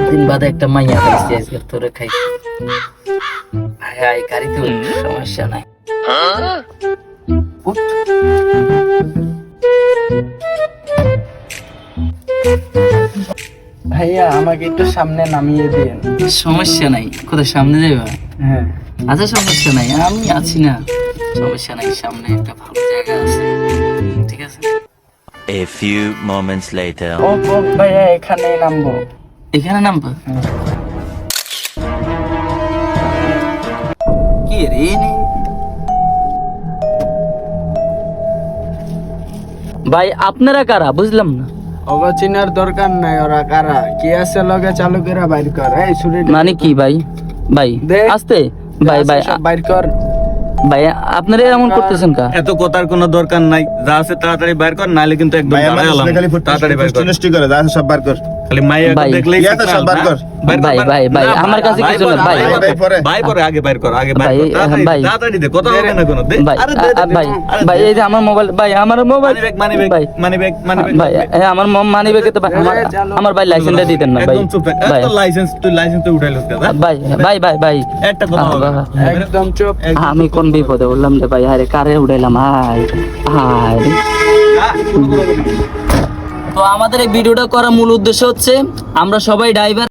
দিন বাদে একটা মাইয়া খাইছি আজকে, তোরে খাইছি। গাড়িতে সমস্যা নাই। ভাইয়া আমাকে একটু সামনে নামিয়ে দিন। সমস্যা নাই, কোথায় সামনে যাইবা? হ্যাঁ আচ্ছা সমস্যা নাই, আমি আছি না, সমস্যা নাই, সামনে একটা ভালো জায়গা আছে, ঠিক আছে? A few moments later. ও ভাইয়া এখানেই নামবো। এখানে নামবা? কি রে ভাই, আপনারা কারা বুঝলাম না? ওগো চিনার দরকার নাই, ওরা কারা কি আছে লগে চালু করে বাইর কর। এই ছুরি মানে কি ভাই? ভাই আস্তে, ভাই ভাই বাইর কর। ভাই আপনারা এমন করতেছেন কা? এত কথার কোনো দরকার নাই, যা আছে তাড়াতাড়ি বাইর কর, নাইলে কিন্তু একদম তাড়াতাড়ি বাইর কর। নষ্ট করে যা আছে সব বার কর। খালি মাইয়া ভাই, দেখলেই ইয়াতে সব বার কর। ভাই ভাই ভাই আমার কাছে কিছু না ভাই। ভাই পরে আগে বাইর কর, আগে বাইর ভাই, কর, তাড়াতাড়ি ভাই। তাড়াতাড়ি দে, কথা হবে না কোনো। দে ভাই আরে দে দে, ভাই আরে ভাই দে। এই যে আমার মোবাইল, ভাই আমার মোবাইল, মানি ব্যাগ ভাই মানি ব্যাগ ভাই আমার মানি ব্যাগে তো ভাই আমার ভাই লাইসেন্সটা দিতেন না ভাই। একদম চুপ থাক। ভাই তুই লাইসেন্স তো উঠাইলস কেন? ভাই ভাই ভাই ভাই একটা কথা হবে না। একদম চুপ। আমি কোন বিপদে বললাম রে ভাই, আরে কারে উড়াইলাম। High high. তো আমাদের এই ভিডিওটা করার মূল উদ্দেশ্য হচ্ছে আমরা সবাই ড্রাইভার।